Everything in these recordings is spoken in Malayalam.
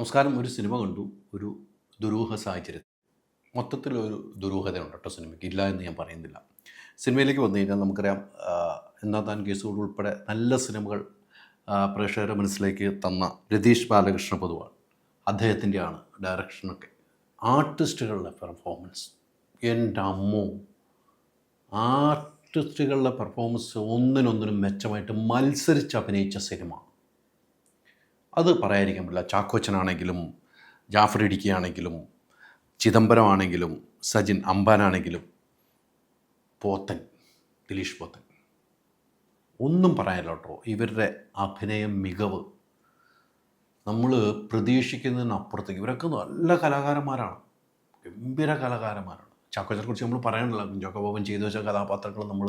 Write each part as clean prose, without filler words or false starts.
നമസ്കാരം. ഒരു സിനിമ കണ്ടു. ഒരു ദുരൂഹ സാഹചര്യം. മൊത്തത്തിലൊരു ദുരൂഹതയുണ്ട് കേട്ടോ സിനിമയ്ക്ക്. ഇല്ല എന്ന് ഞാൻ പറയുന്നില്ല. സിനിമയിലേക്ക് വന്നു കഴിഞ്ഞാൽ നമുക്കറിയാം, എന്നാ താൻ കേസുകൾ ഉൾപ്പെടെ നല്ല സിനിമകൾ പ്രേക്ഷകരുടെ മനസ്സിലേക്ക് തന്ന രതീഷ് ബാലകൃഷ്ണ പൊതുവാൾ. അദ്ദേഹത്തിൻ്റെയാണ് ഡയറക്ഷനൊക്കെ. ആർട്ടിസ്റ്റുകളുടെ പെർഫോമൻസ്, എൻ്റെ അമ്മോ, ആർട്ടിസ്റ്റുകളുടെ പെർഫോമൻസ് ഒന്നിനൊന്നിനും മെച്ചമായിട്ട് മത്സരിച്ച് അഭിനയിച്ച സിനിമ. അത് പറയാതിരിക്കാൻ പറ്റില്ല. ചാക്കോച്ചനാണെങ്കിലും, ജാഫർ ഇടുക്കിയാണെങ്കിലും, ചിദംബരം ആണെങ്കിലും, സജിൻ അമ്പാനാണെങ്കിലും, പോത്തൻ, ദിലീഷ് പോത്തൻ, ഒന്നും പറയാനില്ല കേട്ടോ. ഇവരുടെ അഭിനയ മികവ് നമ്മൾ പ്രതീക്ഷിക്കുന്നതിനപ്പുറത്തേക്ക്. ഇവരൊക്കെ നല്ല കലാകാരന്മാരാണ്, ഗംഭീര കലാകാരന്മാരാണ്. ചാക്കോച്ചനെ കുറിച്ച് നമ്മൾ പറയാനില്ല. കുഞ്ചാക്കോ ബോബൻ ചെയ്തു വെച്ച കഥാപാത്രങ്ങൾ നമ്മൾ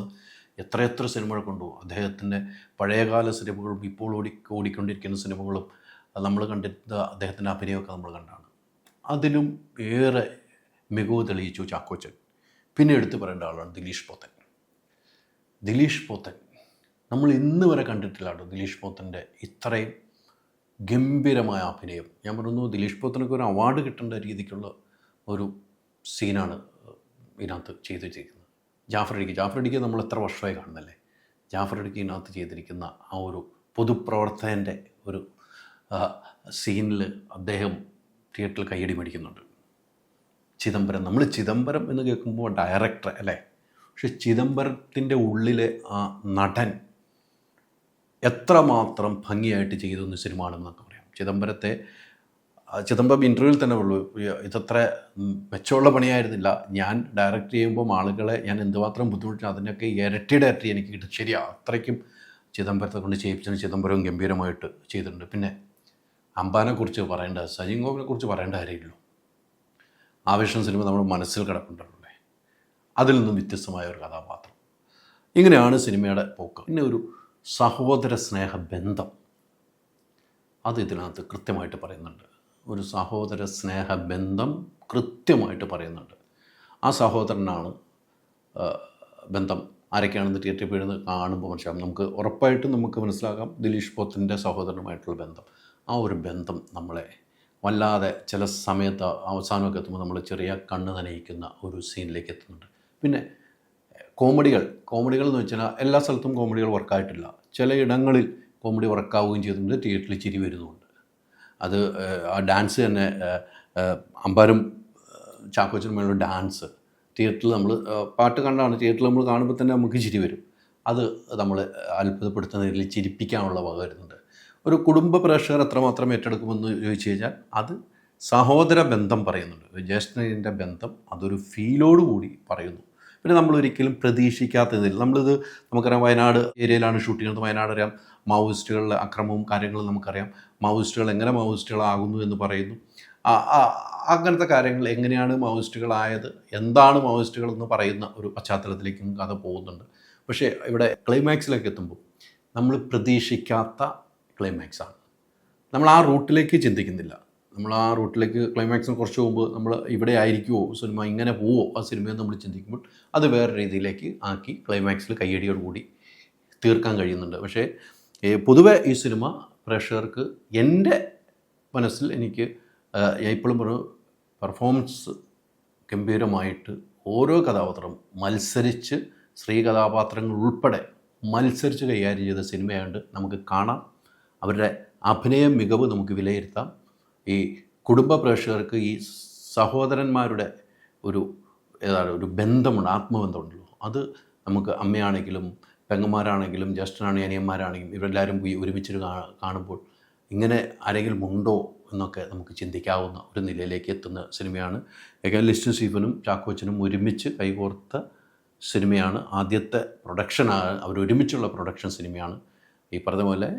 എത്രയെത്ര സിനിമകൾ കൊണ്ടു. അദ്ദേഹത്തിൻ്റെ പഴയകാല സിനിമകളും ഇപ്പോൾ ഓടിക്കൊണ്ടിരിക്കുന്ന സിനിമകളും നമ്മൾ കണ്ടിട്ട് അദ്ദേഹത്തിൻ്റെ അഭിനയമൊക്കെ നമ്മൾ കണ്ടാണ്. അതിലും ഏറെ മികവ് തെളിയിച്ചു ചാക്കോച്ചൻ. പിന്നെ എടുത്തു പറയേണ്ട ആളാണ് ദിലീഷ് പോത്തൻ. ദിലീഷ് പോത്തൻ നമ്മൾ ഇന്ന് വരെ കണ്ടിട്ടില്ല കേട്ടോ. ദിലീഷ് പോത്തൻ്റെ ഇത്രയും ഗംഭീരമായ അഭിനയം. ഞാൻ പറയുന്നു, ദിലീഷ് പോത്തനൊക്കെ ഒരു അവാർഡ് കിട്ടേണ്ട രീതിക്കുള്ള ഒരു സീനാണ് ഇതിനകത്ത് ചെയ്തു വെച്ചിരിക്കുന്നത്. ജാഫർ ഇടുക്കി നമ്മൾ എത്ര വർഷമായി കാണുന്നല്ലേ. ജാഫർ ഇടുക്കിനകത്ത് ചെയ്തിരിക്കുന്ന ആ ഒരു പൊതുപ്രവർത്തകൻ്റെ ഒരു സീനിൽ അദ്ദേഹം തിയേറ്ററിൽ കയ്യടി മേടിക്കുന്നുണ്ട്. നമ്മൾ ചിദംബരം എന്ന് കേൾക്കുമ്പോൾ ഡയറക്ടർ അല്ലേ, പക്ഷെ ചിദംബരത്തിൻ്റെ ഉള്ളിലെ ആ നടൻ എത്രമാത്രം ഭംഗിയായിട്ട് ചെയ്തൊന്ന് സിനിമ ആണെന്നൊക്കെ പറയാം. ചിദംബരം ഇൻ്റർവ്യൂവിൽ തന്നെ ഉള്ളൂ, ഇതത്ര മെച്ചമുള്ള പണിയായിരുന്നില്ല. ഞാൻ ഡയറക്റ്റ് ചെയ്യുമ്പോൾ ആളുകളെ ഞാൻ എന്തുമാത്രം ബുദ്ധിമുട്ടിച്ചു, അതിനൊക്കെ ഇരട്ടിയുടെ എനിക്ക് കിട്ടും. ശരിയാ, അത്രയ്ക്കും ചിദംബരത്തെ കൊണ്ട് ചെയ്യിപ്പിച്ചാൽ ചിദംബരവും ഗംഭീരമായിട്ട് ചെയ്തിട്ടുണ്ട്. പിന്നെ അമ്പാനെക്കുറിച്ച് പറയേണ്ട, സജിൻ ഗോപിനെക്കുറിച്ച് പറയേണ്ട കാര്യമില്ലല്ലോ. ആവേശം സിനിമ നമ്മുടെ മനസ്സിൽ കിടപ്പുണ്ടല്ലേ, അതിൽ നിന്നും വ്യത്യസ്തമായ ഒരു കഥാപാത്രം. ഇങ്ങനെയാണ് സിനിമയുടെ പോക്ക്. പിന്നെ ഒരു സഹോദര സ്നേഹ ബന്ധം, അത് ഇതിനകത്ത് കൃത്യമായിട്ട് പറയുന്നുണ്ട്. ഒരു സഹോദര സ്നേഹ ബന്ധം കൃത്യമായിട്ട് പറയുന്നുണ്ട്. ആ സഹോദരനാണ് ബന്ധം ആരൊക്കെയാണെന്ന് തിയേറ്ററിൽ പോയിരുന്ന് കാണുമ്പോൾ മനസ്സിലാകും. നമുക്ക് ഉറപ്പായിട്ടും നമുക്ക് മനസ്സിലാക്കാം ദിലീഷ് പോത്തൻ്റെ സഹോദരനുമായിട്ടുള്ള ബന്ധം. ആ ഒരു ബന്ധം നമ്മളെ വല്ലാതെ ചില സമയത്ത് അവസാനമൊക്കെ എത്തുമ്പോൾ നമ്മൾ ചെറിയ കണ്ണ് നനയിക്കുന്ന ഒരു സീനിലേക്ക് എത്തുന്നുണ്ട്. പിന്നെ കോമഡികൾ എന്ന് വെച്ചാൽ എല്ലാ സ്ഥലത്തും കോമഡികൾ വർക്കായിട്ടില്ല. ചില ഇടങ്ങളിൽ കോമഡി വർക്കാവുകയും ചെയ്തിട്ടുണ്ട്, തിയേറ്ററിൽ ചിരി വരുന്നുമുണ്ട്. അത് ആ ഡാൻസ് തന്നെ, അമ്പാരും ചാക്കോച്ചനും മേലുള്ള ഡാൻസ് തിയേറ്ററിൽ നമ്മൾ പാട്ട് കണ്ടാണ്, തിയേറ്ററിൽ നമ്മൾ കാണുമ്പോൾ തന്നെ നമുക്ക് ചിരി വരും. അത് നമ്മൾ അത്ഭുതപ്പെടുത്തുന്ന രീതിയിൽ ചിരിപ്പിക്കാനുള്ള വക വരുന്നുണ്ട്. ഒരു കുടുംബ പ്രേക്ഷകർ എത്രമാത്രം ഏറ്റെടുക്കുമെന്ന് ചോദിച്ചു കഴിഞ്ഞാൽ അത് സഹോദര ബന്ധം പറയുന്നുണ്ട്. ജ്യേഷ്ഠൻ്റെ ബന്ധം അതൊരു ഫീലോടുകൂടി പറയുന്നു. പിന്നെ നമ്മളൊരിക്കലും പ്രതീക്ഷിക്കാത്തതിൽ നമുക്കറിയാം, വയനാട് ഏരിയയിലാണ് ഷൂട്ട് ചെയ്യുന്നത്. വയനാട് അറിയാം, മാവോയിസ്റ്റുകളുടെ അക്രമവും കാര്യങ്ങളും നമുക്കറിയാം. മാവോയിസ്റ്റുകൾ എങ്ങനെ മാവോയിസ്റ്റുകളാകുന്നു എന്ന് പറയുന്നു. അങ്ങനത്തെ കാര്യങ്ങൾ, എങ്ങനെയാണ് മാവോയിസ്റ്റുകളായത്, എന്താണ് മാവോയിസ്റ്റുകൾ എന്ന് പറയുന്ന ഒരു പശ്ചാത്തലത്തിലേക്കും കഥ പോകുന്നുണ്ട്. പക്ഷേ ഇവിടെ ക്ലൈമാക്സിലേക്ക് എത്തുമ്പോൾ നമ്മൾ പ്രതീക്ഷിക്കാത്ത ക്ലൈമാക്സാണ്. നമ്മൾ ആ റൂട്ടിലേക്ക് ചിന്തിക്കുന്നില്ല. നമ്മൾ ആ റൂട്ടിലേക്ക് ക്ലൈമാക്സിന് കുറച്ച് മുമ്പ് നമ്മൾ ഇവിടെ ആയിരിക്കുമോ സിനിമ, ഇങ്ങനെ പോവോ ആ സിനിമയെന്ന് നമ്മൾ ചിന്തിക്കുമ്പോൾ അത് വേറെ രീതിയിലേക്ക് ആക്കി ക്ലൈമാക്സിൽ കയ്യടിയോടുകൂടി തീർക്കാൻ കഴിയുന്നുണ്ട്. പക്ഷേ പൊതുവെ ഈ സിനിമ പ്രേക്ഷകർക്ക്, എൻ്റെ മനസ്സിൽ എനിക്ക് ഇപ്പോഴും ഒരു പെർഫോമൻസ് ഗംഭീരമായിട്ട് ഓരോ കഥാപാത്രം മത്സരിച്ച്, സ്ത്രീ കഥാപാത്രങ്ങൾ ഉൾപ്പെടെ മത്സരിച്ച് കൈകാര്യം ചെയ്ത സിനിമയായതുകൊണ്ട് നമുക്ക് കാണാം. അവരുടെ അഭിനയ മികവ് നമുക്ക് വിലയിരുത്താം. ഈ കുടുംബ പ്രേക്ഷകർക്ക് ഈ സഹോദരന്മാരുടെ ഒരു ബന്ധമുണ്ട്, ആത്മബന്ധമുണ്ടല്ലോ. അത് നമുക്ക് അമ്മയാണെങ്കിലും പെങ്ങന്മാരാണെങ്കിലും ജ്യേഷ്ഠനാണെങ്കിലും അനിയന്മാരാണെങ്കിലും ഇവരെല്ലാവരും പോയി ഒരുമിച്ച് കാണുമ്പോൾ ഇങ്ങനെ ആരെങ്കിലും ഉണ്ടോ എന്നൊക്കെ നമുക്ക് ചിന്തിക്കാവുന്ന ഒരു നിലയിലേക്ക് എത്തുന്ന സിനിമയാണ്. ലിസ്റ്റും സ്റ്റീഫനും ചാക്കോച്ചനും ഒരുമിച്ച് കൈകോർത്ത സിനിമയാണ്. ആദ്യത്തെ പ്രൊഡക്ഷനാണ്, അവരൊരുമിച്ചുള്ള പ്രൊഡക്ഷൻ സിനിമയാണ്. ഈ പറഞ്ഞ പോലെ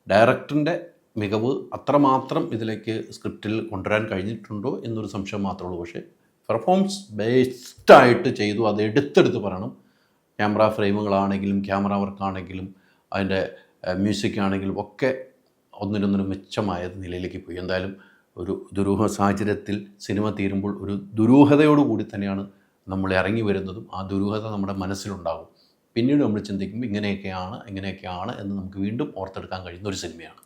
ഡയറക്ടറിൻ്റെ മികവ് അത്രമാത്രം ഇതിലേക്ക് സ്ക്രിപ്റ്റിൽ കൊണ്ടുവരാൻ കഴിഞ്ഞിട്ടുണ്ടോ എന്നൊരു സംശയം മാത്രമേ ഉള്ളൂ. പക്ഷേ പെർഫോമൻസ് ബെസ്റ്റായിട്ട് ചെയ്തു, അത് എടുത്തെടുത്ത് പറയണം. ക്യാമറ ഫ്രെയിമുകളാണെങ്കിലും ക്യാമറ വർക്കാണെങ്കിലും അതിൻ്റെ മ്യൂസിക് ആണെങ്കിലും ഒക്കെ ഒന്നിനൊന്നിനും മെച്ചമായ നിലയിലേക്ക് പോയി. എന്തായാലും ഒരു ദുരൂഹ സാഹചര്യത്തിൽ സിനിമ തീരുമ്പോൾ ഒരു ദുരൂഹതയോടുകൂടി തന്നെയാണ് നമ്മൾ ഇറങ്ങി വരുന്നതും. ആ ദുരൂഹത നമ്മുടെ മനസ്സിലുണ്ടാകും. പിന്നീട് നമ്മൾ ചിന്തിക്കുമ്പോൾ ഇങ്ങനെയൊക്കെയാണ് എന്ന് നമുക്ക് വീണ്ടും ഓർത്തെടുക്കാൻ കഴിയുന്ന ഒരു സിനിമയാണ്.